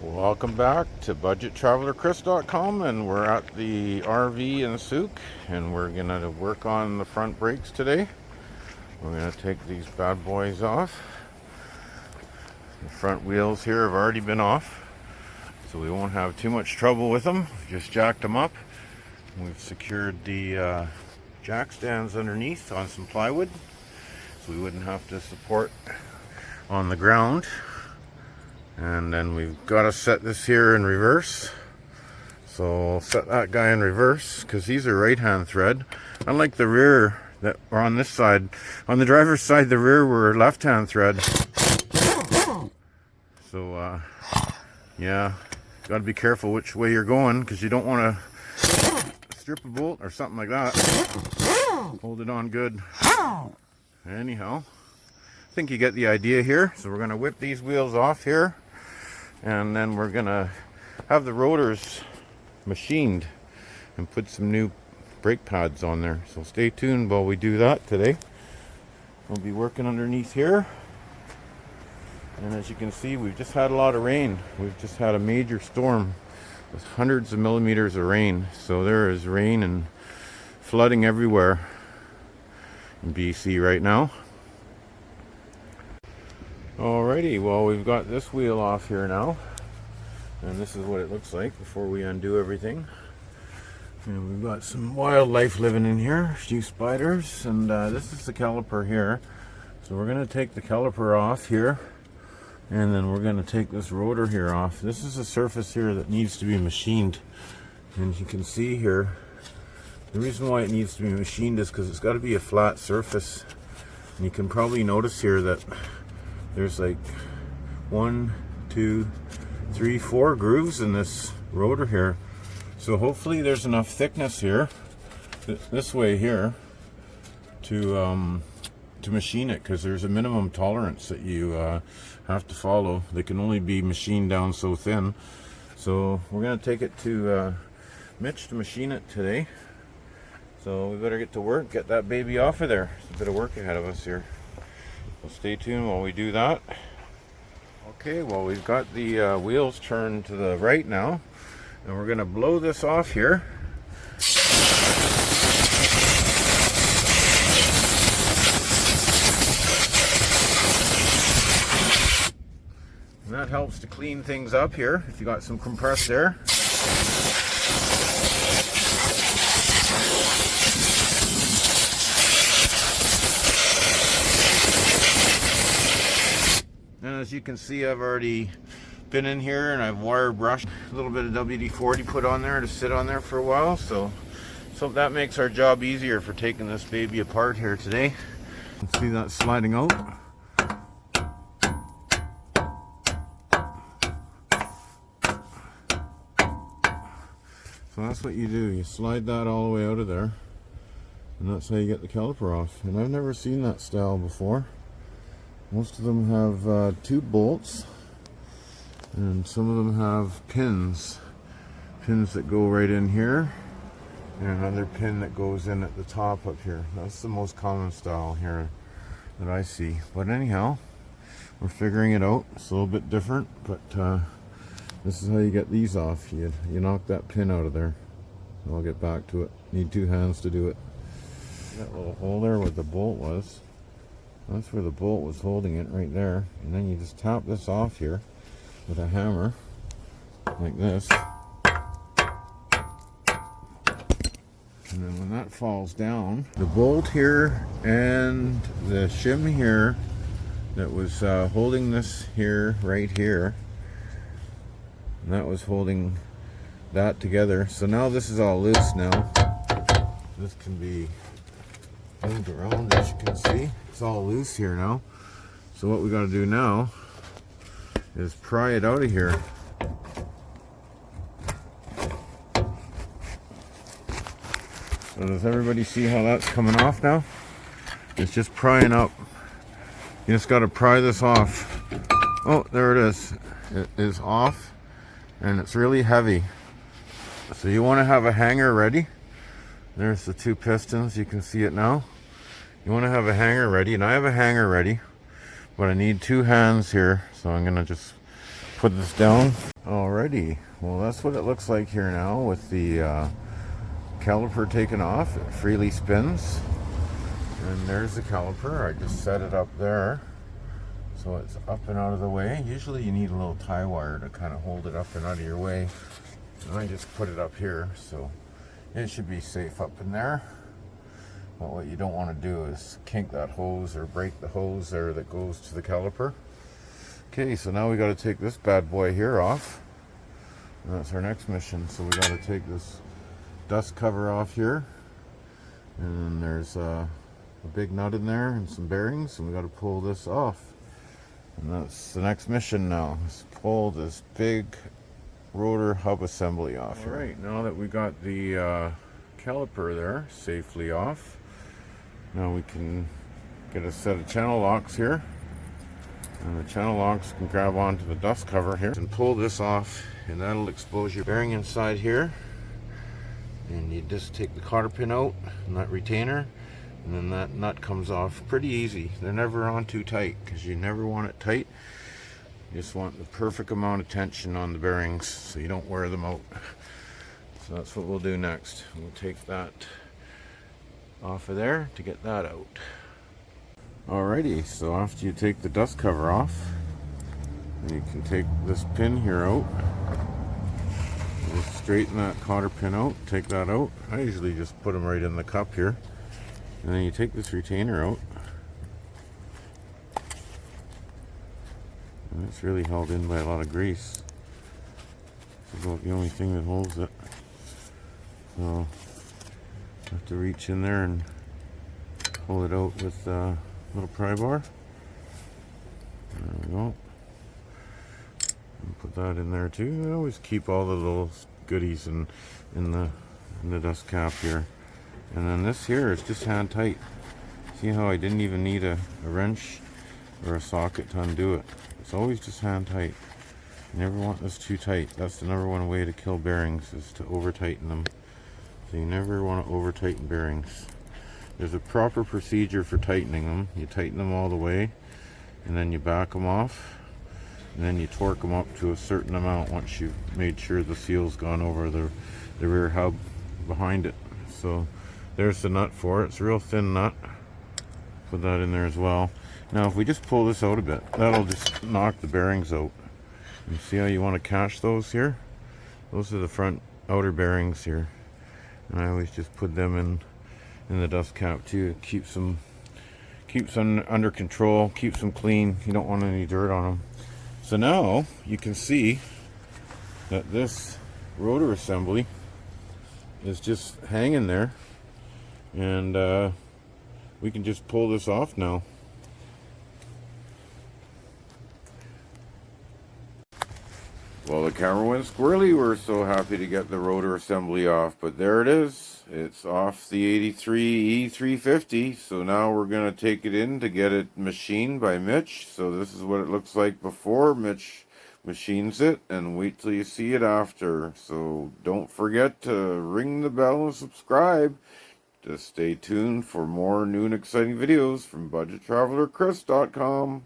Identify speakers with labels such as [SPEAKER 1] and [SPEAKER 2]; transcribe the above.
[SPEAKER 1] Welcome back to budgettravelerchris.com, and we're at the RV in Souk, and we're gonna work on the front brakes today. We're gonna take these bad boys off. The front wheels here have already been off, so we won't have too much trouble with them. We've just jacked them up. We've secured the jack stands underneath on some plywood, so we wouldn't have to support on the ground. And then we've got to set this here in reverse. So I'll set that guy in reverse because these are right hand thread. Unlike the rear that are on this side. On the driver's side, the rear were left hand thread. So yeah, got to be careful which way you're going because you don't want to strip a bolt or something like that. Hold it on good. Anyhow, I think you get the idea here. So we're going to whip these wheels off here. And then we're gonna have the rotors machined and put some new brake pads on there. So stay tuned while we do that today. We'll be working underneath here. And as you can see, we've just had a lot of rain. We've just had a major storm with hundreds of millimeters of rain. So there is rain and flooding everywhere in BC right now. Alrighty, well, we've got this wheel off here now, and this is what it looks like before we undo everything. And we've got some wildlife living in here, a few spiders, and this is the caliper here. So we're going to take the caliper off here, and then we're going to take this rotor here off. This is a surface here that needs to be machined, and you can see here, the reason why it needs to be machined is because it's got to be a flat surface. And you can probably notice here that there's like 1, 2, 3, 4 grooves in this rotor here. So hopefully there's enough thickness here, this way here, to machine it, because there's a minimum tolerance that you have to follow. They can only be machined down so thin. So we're going to take it to Mitch to machine it today. So we better get to work, get that baby off of there. There's a bit of work ahead of us here. So stay tuned while we do that. Okay, well, we've got the wheels turned to the right now, and we're going to blow this off here. And that helps to clean things up here if you got some compressed air. And as you can see, I've already been in here and I've wire brushed a little bit of WD-40 put on there to sit on there for a while. So that makes our job easier for taking this baby apart here today. See that sliding out? So that's what you do. You slide that all the way out of there, and that's how you get the caliper off. And I've never seen that style before. Most of them have 2 bolts, and some of them have pins that go right in here, and another pin that goes in at the top up here. That's the most common style here that I see. But anyhow, we're figuring it out. It's a little bit different, but this is how you get these off. You knock that pin out of there. I'll get back to it. Need 2 hands to do it. That little hole there where the bolt was. That's where the bolt was holding it, right there. And then you just tap this off here with a hammer, like this. And then when that falls down, the bolt here and the shim here that was holding this here, right here, and that was holding that together. So now this is all loose now. This can be moved around, as you can see. It's all loose here now. So what we got to do now is pry it out of here. So does everybody see how that's coming off now? It's just prying up. You just got to pry this off. Oh, there it is. It is off, and it's really heavy. So you want to have a hanger ready. There's the 2 pistons. You can see it now. You want to have a hanger ready, and I have a hanger ready, but I need 2 hands here, so I'm going to just put this down. Alrighty, well that's what it looks like here now with the caliper taken off. It freely spins, and there's the caliper. I just set it up there so it's up and out of the way. Usually you need a little tie wire to kind of hold it up and out of your way, and I just put it up here so it should be safe up in there. But what you don't want to do is kink that hose or break the hose there that goes to the caliper. Okay, so now we got to take this bad boy here off. And that's our next mission. So we got to take this dust cover off here. And then there's a big nut in there and some bearings, and we got to pull this off. And that's the next mission now. Is pull this big rotor hub assembly off here. Alright, now that we got the caliper there safely off, now we can get a set of channel locks here. And the channel locks can grab onto the dust cover here and pull this off, and that'll expose your bearing inside here. And you just take the cotter pin out and that retainer, and then that nut comes off pretty easy. They're never on too tight because you never want it tight. You just want the perfect amount of tension on the bearings so you don't wear them out. So that's what we'll do next. We'll take that off of there to get that out. Alrighty, so after you take the dust cover off, you can take this pin here out. Just straighten that cotter pin out, take that out. I usually just put them right in the cup here. And then you take this retainer out. And it's really held in by a lot of grease. It's about the only thing that holds it. So I have to reach in there and pull it out with little pry bar. There we go. And put that in there too. I always keep all the little goodies in the dust cap here. And then this here is just hand tight. See how I didn't even need a wrench or a socket to undo it. It's always just hand tight. You never want this too tight. That's the number one way to kill bearings, is to over tighten them. So you never want to over tighten bearings. There's a proper procedure for tightening them. You tighten them all the way, and then you back them off, and then you torque them up to a certain amount once you've made sure the seal's gone over the rear hub behind it. So there's the nut for it. It's a real thin nut. Put that in there as well. Now if we just pull this out a bit, that'll just knock the bearings out. You see how you want to catch those here? Those are the front outer bearings here. And I always just put them in the dust cap too. It keeps them under control, keeps them clean. You don't want any dirt on them. So now you can see that this rotor assembly is just hanging there, and we can just pull this off now. Well, the camera went squirrely. We're so happy to get the rotor assembly off, but there it is. It's off the 83 E350. So now we're going to take it in to get it machined by Mitch. So this is what it looks like before Mitch machines it, and wait till you see it after. So don't forget to ring the bell and subscribe. Just stay tuned for more new and exciting videos from BudgetTravelerChris.com.